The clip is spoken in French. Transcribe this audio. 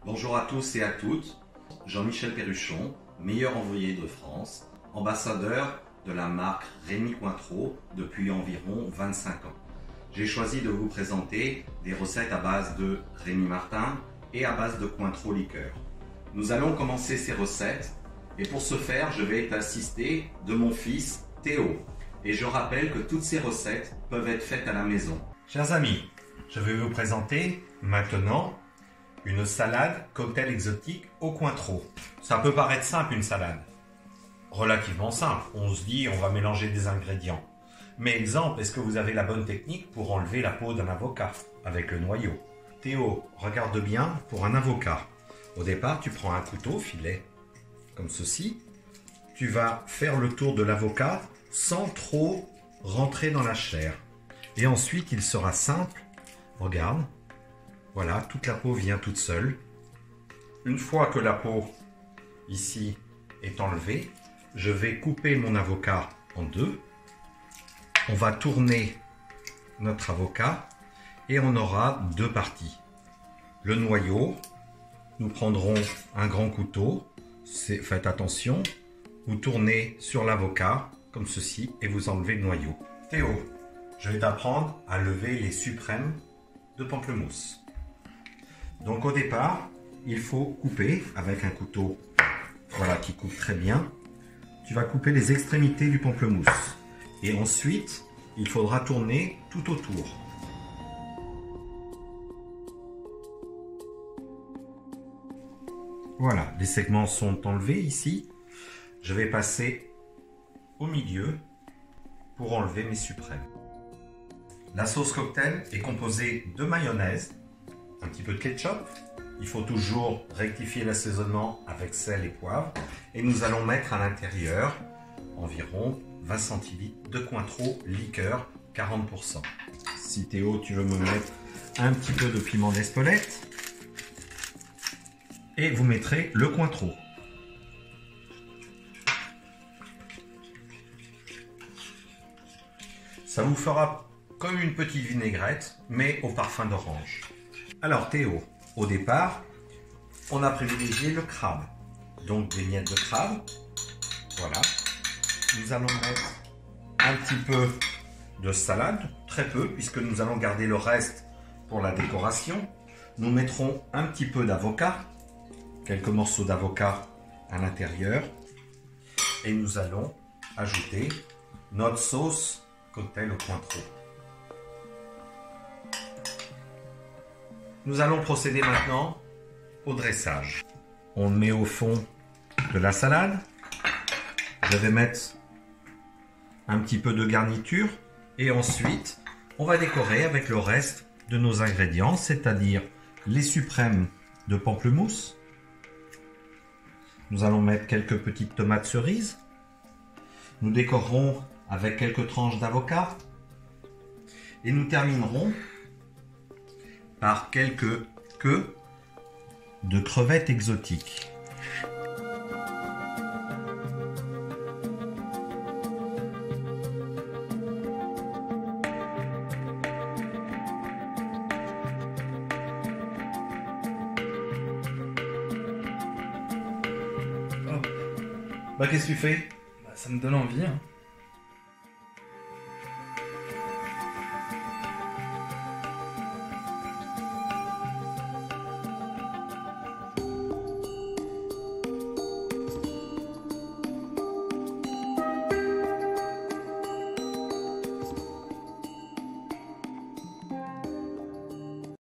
Bonjour à tous et à toutes, Jean-Michel Perruchon, meilleur envoyé de France, ambassadeur de la marque Rémy Cointreau depuis environ 25 ans. J'ai choisi de vous présenter des recettes à base de Rémy Martin et à base de Cointreau liqueur. Nous allons commencer ces recettes et pour ce faire, je vais être assisté de mon fils Théo. Et je rappelle que toutes ces recettes peuvent être faites à la maison. Chers amis, je vais vous présenter maintenant une salade cocktail exotique au Cointreau. Ça peut paraître simple une salade, relativement simple. On se dit on va mélanger des ingrédients. Mais exemple, est-ce que vous avez la bonne technique pour enlever la peau d'un avocat avec le noyau? Théo, regarde bien pour un avocat. Au départ, tu prends un couteau filet comme ceci. Tu vas faire le tour de l'avocat sans trop rentrer dans la chair. Et ensuite, il sera simple. Regarde. Voilà, toute la peau vient toute seule. Une fois que la peau, ici, est enlevée, je vais couper mon avocat en deux. On va tourner notre avocat et on aura deux parties. Le noyau, nous prendrons un grand couteau. Faites attention, vous tournez sur l'avocat comme ceci et vous enlevez le noyau. Théo, je vais t'apprendre à lever les suprêmes de pamplemousse. Donc au départ, il faut couper avec un couteau, voilà, qui coupe très bien. Tu vas couper les extrémités du pamplemousse. Et ensuite, il faudra tourner tout autour. Voilà, les segments sont enlevés ici. Je vais passer au milieu pour enlever mes suprêmes. La sauce cocktail est composée de mayonnaise, un petit peu de ketchup. Il faut toujours rectifier l'assaisonnement avec sel et poivre. Et nous allons mettre à l'intérieur environ 20 centilitres de Cointreau liqueur 40%. Si Théo, tu veux me mettre un petit peu de piment d'Espelette. Et vous mettrez le Cointreau. Ça vous fera comme une petite vinaigrette, mais au parfum d'orange. Alors Théo, au départ, on a privilégié le crabe. Donc des miettes de crabe. Voilà. Nous allons mettre un petit peu de salade, très peu, puisque nous allons garder le reste pour la décoration. Nous mettrons un petit peu d'avocat, quelques morceaux d'avocat à l'intérieur. Et nous allons ajouter notre sauce cocktail au Cointreau. Nous allons procéder maintenant au dressage. On met au fond de la salade. Je vais mettre un petit peu de garniture et ensuite on va décorer avec le reste de nos ingrédients, c'est-à-dire les suprêmes de pamplemousse. Nous allons mettre quelques petites tomates cerises. Nous décorerons avec quelques tranches d'avocat et nous terminerons par quelques queues de crevettes exotiques. Bah qu'est-ce que tu fais? Ça me donne envie, hein.